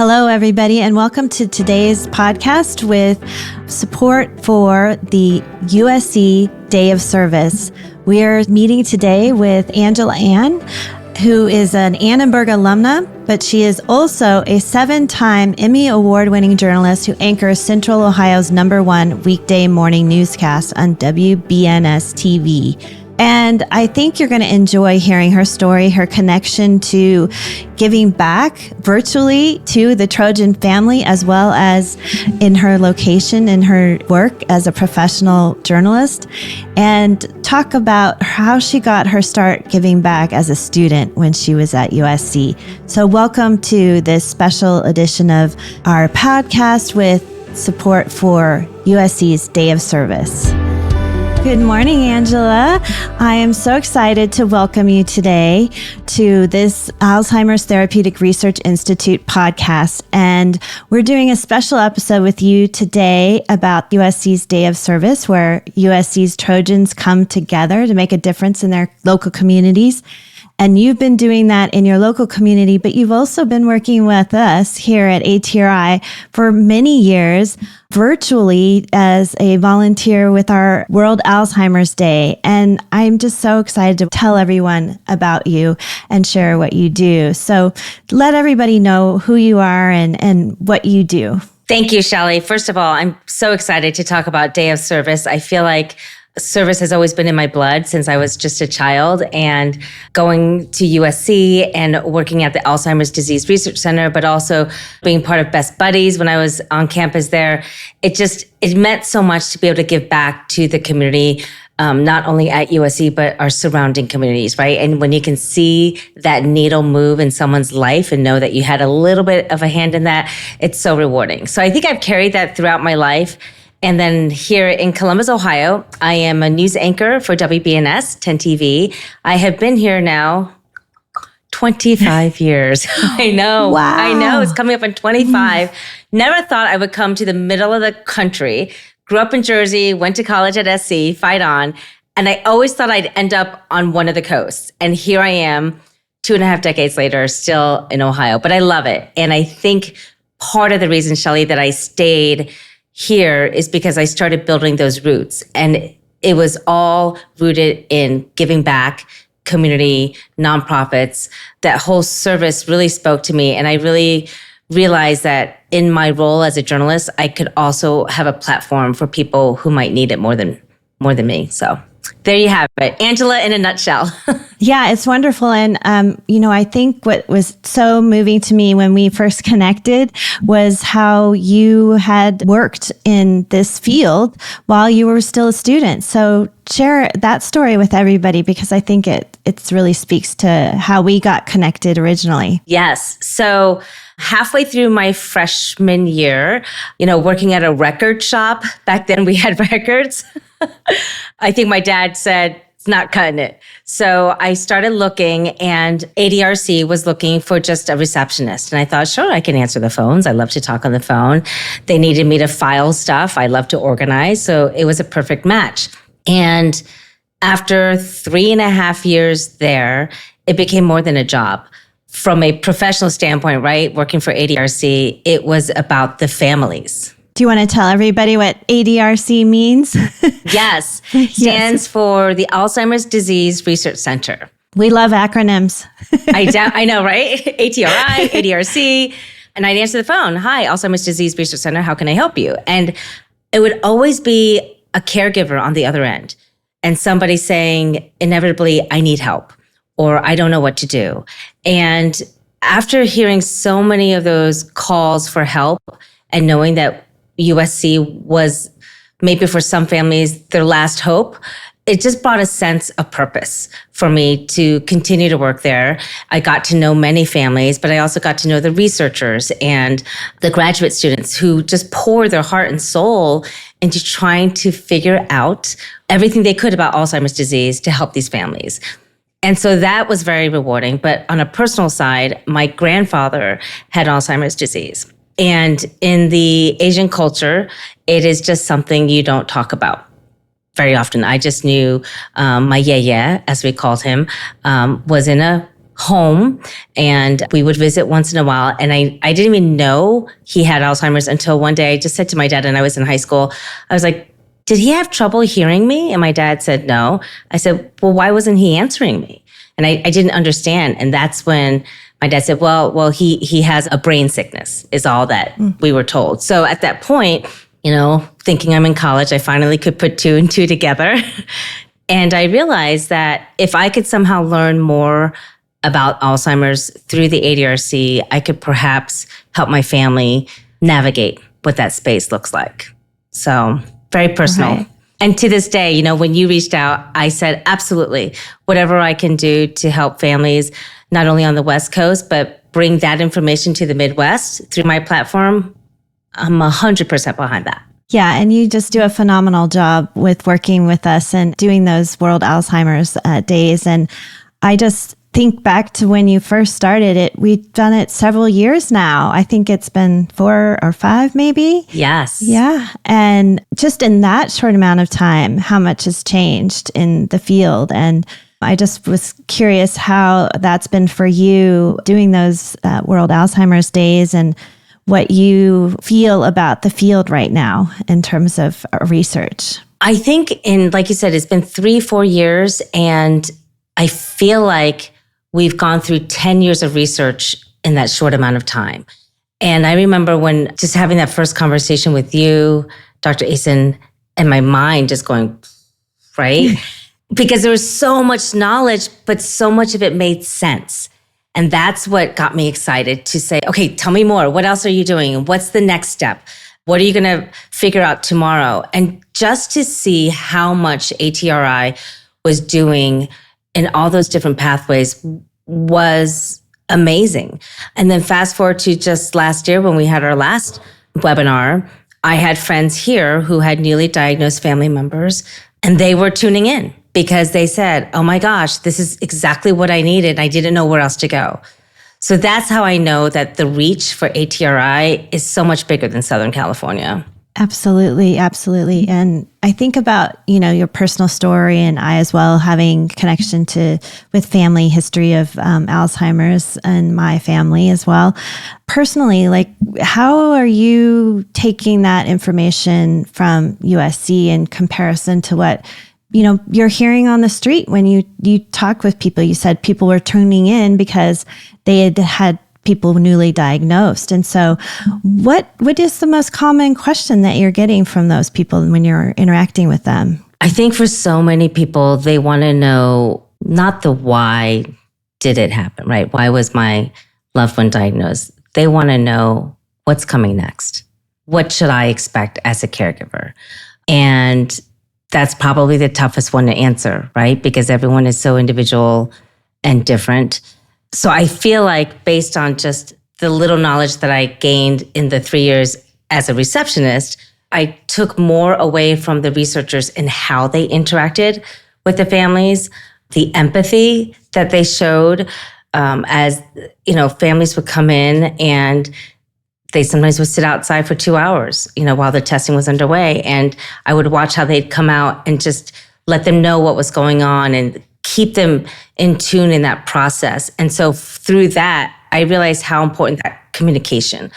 Hello, everybody, and welcome to today's podcast with support for the USC Day of Service. We are meeting today with Angela Ann, who is an Annenberg alumna, but she is also a 7-time Emmy Award-winning journalist who anchors Central Ohio's #1 weekday morning newscast on WBNS TV. And I think you're going to enjoy hearing her story, her connection to giving back virtually to the Trojan family, as well as in her location, in her work as a professional journalist, and talk about how she got her start giving back as a student when she was at USC. So welcome to this special edition of our podcast with support for USC's Day of Service. Good morning, Angela. I am so excited to welcome you today to this Alzheimer's Therapeutic Research Institute podcast. And we're doing a special episode with you today about USC's Day of Service, where USC's Trojans come together to make a difference in their local communities. And you've been doing that in your local community, but you've also been working with us here at ATRI for many years, virtually as a volunteer with our World Alzheimer's Day. And I'm just so excited to tell everyone about you and share what you do. So let everybody know who you are and what you do. Thank you, Shelley. First of all, I'm so excited to talk about Day of Service. I feel like service has always been in my blood since I was just a child, and going to USC and working at the Alzheimer's Disease Research Center, but also being part of Best Buddies when I was on campus there. It meant so much to be able to give back to the community, not only at USC, but our surrounding communities, right? And when you can see that needle move in someone's life and know that you had a little bit of a hand in that, it's so rewarding. So I think I've carried that throughout my life. And then here in Columbus, Ohio, I am a news anchor for WBNS 10 TV. I have been here now 25 years. I know. Wow. I know. It's coming up on 25. Never thought I would come to the middle of the country. Grew up in Jersey, went to college at SC, fight on. And I always thought I'd end up on one of the coasts. And here I am 2.5 decades later, still in Ohio. But I love it. And I think part of the reason, Shelley, that I stayed here is because I started building those roots, and it was all rooted in giving back, community, nonprofits. That whole service really spoke to me, and I really realized that in my role as a journalist, I could also have a platform for people who might need it more than me. So there you have it. Angela in a nutshell. Yeah, it's wonderful. And, I think what was so moving to me when we first connected was how you had worked in this field while you were still a student. So share that story with everybody, because I think it really speaks to how we got connected originally. Yes. So halfway through my freshman year, working at a record shop, back then we had records. I think my dad said, it's not cutting it. So I started looking, and ATRI was looking for just a receptionist. And I thought, sure, I can answer the phones. I love to talk on the phone. They needed me to file stuff. I love to organize. So it was a perfect match. And after 3.5 years there, it became more than a job. From a professional standpoint, right, working for ATRI, it was about the families. Do you want to tell everybody what ATRI means? Yes. Stands for the Alzheimer's Disease Research Center. We love acronyms. I know, right? ATRI, ATRI. And I'd answer the phone. Hi, Alzheimer's Disease Research Center. How can I help you? And it would always be a caregiver on the other end, and somebody saying, inevitably, I need help, or I don't know what to do. And after hearing so many of those calls for help and knowing that USC was maybe for some families their last hope, it just brought a sense of purpose for me to continue to work there. I got to know many families, but I also got to know the researchers and the graduate students who just pour their heart and soul into trying to figure out everything they could about Alzheimer's disease to help these families. And so that was very rewarding. But on a personal side, my grandfather had Alzheimer's disease. And in the Asian culture, it is just something you don't talk about very often. I just knew my yeye, as we called him, was in a home, and we would visit once in a while. And I didn't even know he had Alzheimer's until one day I just said to my dad, and I was in high school, I was like, did he have trouble hearing me? And my dad said, no. I said, well, why wasn't he answering me? And I didn't understand. And that's when my dad said, well, he has a brain sickness is all that we were told. So at that point, thinking I'm in college, I finally could put two and two together. And I realized that if I could somehow learn more about Alzheimer's through the ATRI, I could perhaps help my family navigate what that space looks like. So very personal. Right. And to this day, when you reached out, I said, absolutely, whatever I can do to help families, not only on the West Coast, but bring that information to the Midwest through my platform, I'm 100% behind that. Yeah, and you just do a phenomenal job with working with us and doing those World Alzheimer's Days. And I just think back to when you first started it. We've done it several years now. I think it's been 4 or 5 maybe. Yes. Yeah. And just in that short amount of time, how much has changed in the field. And I just was curious how that's been for you doing those World Alzheimer's Days and what you feel about the field right now in terms of research. I think like you said, it's been 3-4 years, and I feel like we've gone through 10 years of research in that short amount of time. And I remember when just having that first conversation with you, Dr. Eason, and my mind just going, right? Because there was so much knowledge, but so much of it made sense. And that's what got me excited to say, okay, tell me more. What else are you doing? What's the next step? What are you going to figure out tomorrow? And just to see how much ATRI was doing in all those different pathways was amazing. And then fast forward to just last year when we had our last webinar, I had friends here who had newly diagnosed family members, and they were tuning in because they said, oh my gosh, this is exactly what I needed. I didn't know where else to go. So that's how I know that the reach for ATRI is so much bigger than Southern California. Absolutely, absolutely. And I think about, your personal story, and I as well having connection with family history of Alzheimer's and my family as well. Personally, how are you taking that information from USC in comparison to what you're hearing on the street when you talk with people? You said people were tuning in because they had people newly diagnosed. And so what is the most common question that you're getting from those people when you're interacting with them? I think for so many people, they want to know not the why did it happen, right? Why was my loved one diagnosed? They want to know what's coming next. What should I expect as a caregiver? And that's probably the toughest one to answer, right? Because everyone is so individual and different. So I feel like based on just the little knowledge that I gained in the 3 years as a receptionist, I took more away from the researchers in how they interacted with the families, the empathy that they showed as, families would come in and they sometimes would sit outside for 2 hours, while the testing was underway. And I would watch how they'd come out and just let them know what was going on and keep them in tune in that process. And so through that, I realized how important that communication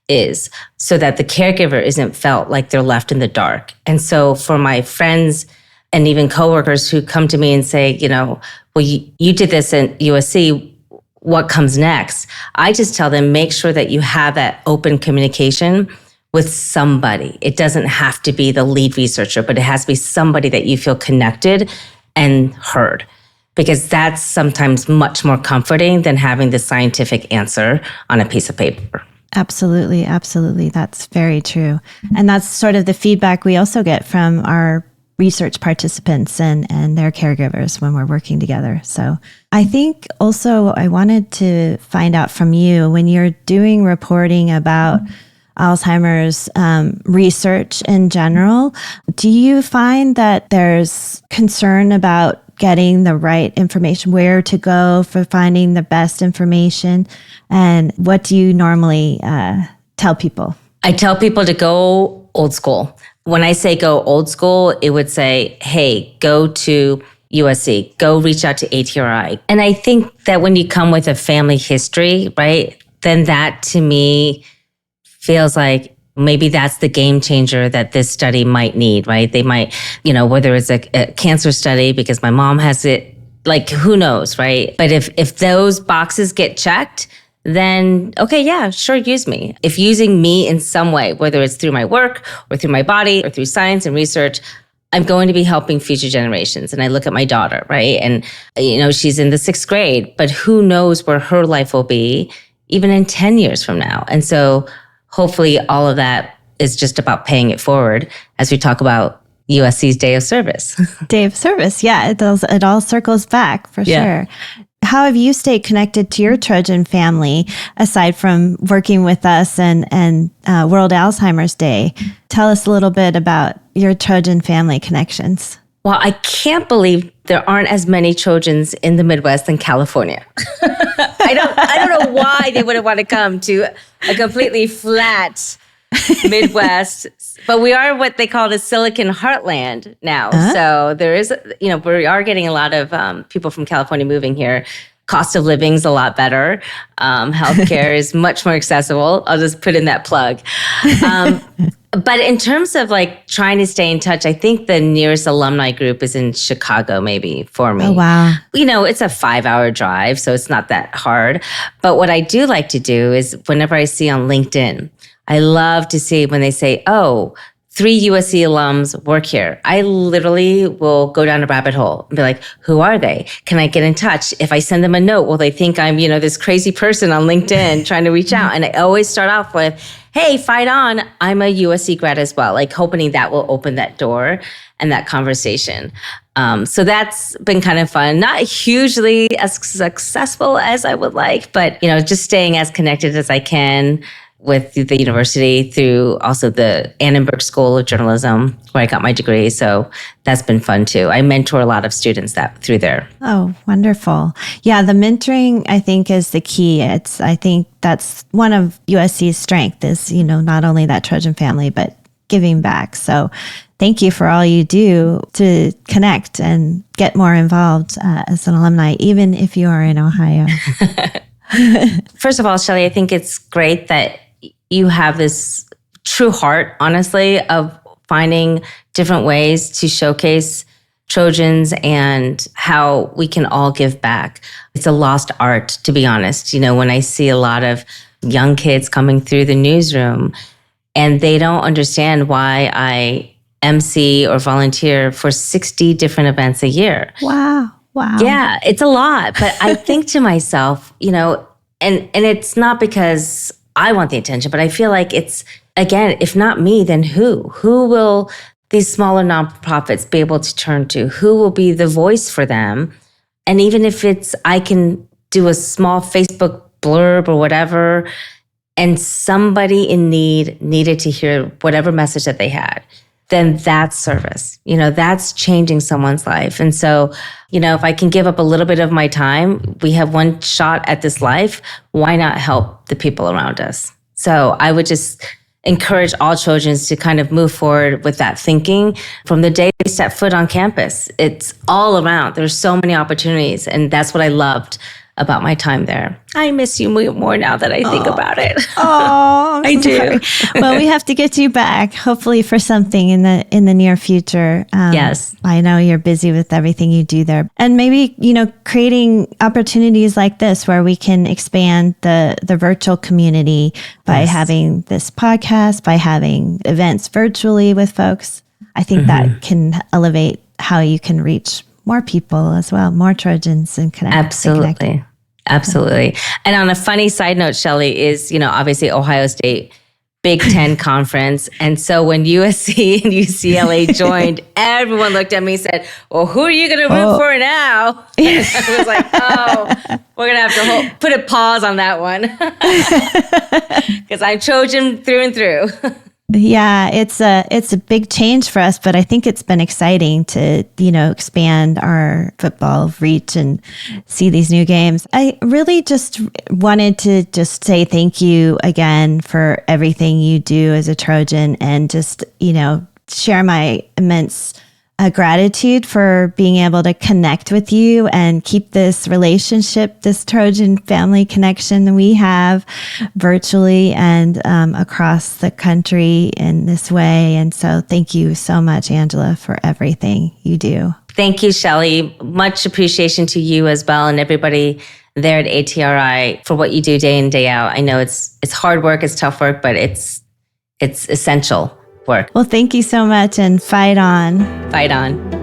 is so that the caregiver isn't felt like they're left in the dark. And so for my friends and even coworkers who come to me and say, well, you did this at USC, what comes next? I just tell them, make sure that you have that open communication with somebody. It doesn't have to be the lead researcher, but it has to be somebody that you feel connected and heard, because that's sometimes much more comforting than having the scientific answer on a piece of paper. Absolutely, absolutely. That's very true. And that's sort of the feedback we also get from our research participants and their caregivers when we're working together. So I think also I wanted to find out from you, when you're doing reporting about Alzheimer's research in general, do you find that there's concern about getting the right information, where to go for finding the best information? And what do you normally tell people? I tell people to go old school. When I say go old school, it would say, hey, go to USC, go reach out to ATRI. And I think that when you come with a family history, right, then that to me feels like maybe that's the game changer that this study might need, right? They might, whether it's a cancer study because my mom has it, like who knows, right? But if those boxes get checked, then okay, yeah, sure, use me. If using me in some way, whether it's through my work or through my body or through science and research, I'm going to be helping future generations. And I look at my daughter, right? And, she's in the 6th grade, but who knows where her life will be even in 10 years from now. And so hopefully all of that is just about paying it forward as we talk about USC's Day of Service. Day of Service. Yeah, it all circles back for sure. How have you stayed connected to your Trojan family aside from working with us and World Alzheimer's Day? Tell us a little bit about your Trojan family connections. Well, I can't believe there aren't as many Trojans in the Midwest than California. I don't know why they wouldn't want to come to a completely flat Midwest, but we are what they call the Silicon Heartland now. So there is, we are getting a lot of people from California moving here. Cost of living is a lot better. Healthcare is much more accessible. I'll just put in that plug. But in terms of like trying to stay in touch, I think the nearest alumni group is in Chicago, maybe for me. Oh, wow. It's a 5-hour drive, so it's not that hard. But what I do like to do is whenever I see on LinkedIn, I love to see when they say, 3 USC alums work here. I literally will go down a rabbit hole and be like, who are they? Can I get in touch? If I send them a note, will they think I'm, this crazy person on LinkedIn trying to reach out? And I always start off with, hey, fight on. I'm a USC grad as well. Like hoping that will open that door and that conversation. So that's been kind of fun. Not hugely as successful as I would like, but, just staying as connected as I can with the university through also the Annenberg School of Journalism, where I got my degree. So that's been fun too. I mentor a lot of students through there. Oh, wonderful. Yeah, the mentoring, I think, is the key. I think that's one of USC's strength is, not only that Trojan family, but giving back. So thank you for all you do to connect and get more involved as an alumni, even if you are in Ohio. First of all, Shelley, I think it's great that you have this true heart, honestly, of finding different ways to showcase Trojans and how we can all give back. It's a lost art, to be honest. When I see a lot of young kids coming through the newsroom and they don't understand why I MC or volunteer for 60 different events a year. Wow. Yeah, it's a lot. But I think to myself, and it's not because I want the attention, but I feel like it's, again, if not me, then who? Who will these smaller nonprofits be able to turn to? Who will be the voice for them? And even if I can do a small Facebook blurb or whatever, and somebody in need needed to hear whatever message that they had, then that's service. That's changing someone's life. And so, if I can give up a little bit of my time, we have one shot at this life. Why not help the people around us? So I would just encourage all Trojans to kind of move forward with that thinking from the day they step foot on campus. It's all around. There's so many opportunities. And that's what I loved about my time there. I miss you more now that I think about it. Oh, I do. Well, we have to get you back, hopefully for something in the near future. Yes. I know you're busy with everything you do there. And maybe, creating opportunities like this where we can expand the virtual community by having this podcast, by having events virtually with folks. I think that can elevate how you can reach more people as well, more Trojans and connect. Absolutely. Absolutely. And on a funny side note, Shelley, is, obviously Ohio State Big Ten conference. And so when USC and UCLA joined, everyone looked at me and said, well, who are you going to root for now? And I was like, we're going to have to put a pause on that one because I'm Trojan through and through. Yeah, it's a big change for us, but I think it's been exciting to, expand our football reach and see these new games. I really just wanted to just say thank you again for everything you do as a Trojan and just, share my immense a gratitude for being able to connect with you and keep this relationship, this Trojan family connection that we have virtually and across the country in this way. And so thank you so much, Angela, for everything you do. Thank you, Shelley. Much appreciation to you as well and everybody there at ATRI for what you do day in, day out. I know it's hard work, it's tough work, but it's essential work. Well, thank you so much and fight on. Fight on.